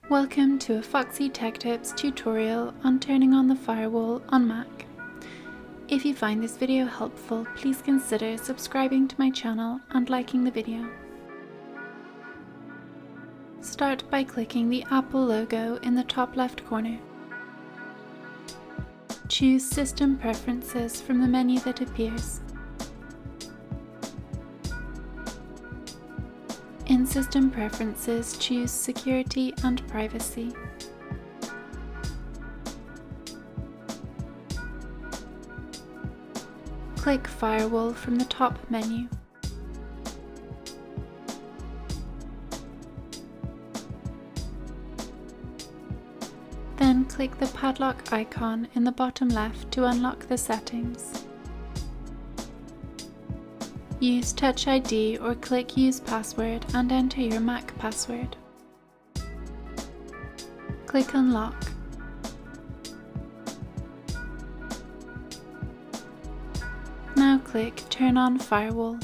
Welcome to a Foxy Tech Tips tutorial on turning on the firewall on Mac. If you find this video helpful, please consider subscribing to my channel and liking the video. Start by clicking the Apple logo in the top left corner. Choose System Preferences from the menu that appears. In System Preferences, choose Security and Privacy. Click Firewall from the top menu. Then click the padlock icon in the bottom left to unlock the settings. Use Touch ID or click Use Password and enter your Mac password. Click Unlock. Now click Turn on Firewall.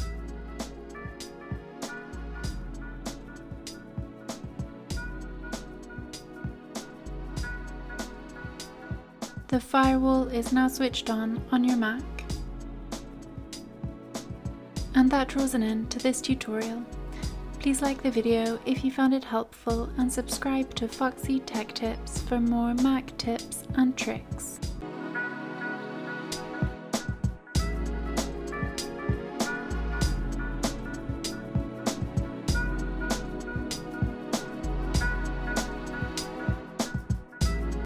The firewall is now switched on your Mac. And that draws an end to this tutorial. Please like the video if you found it helpful and subscribe to Foxy Tech Tips for more Mac tips and tricks.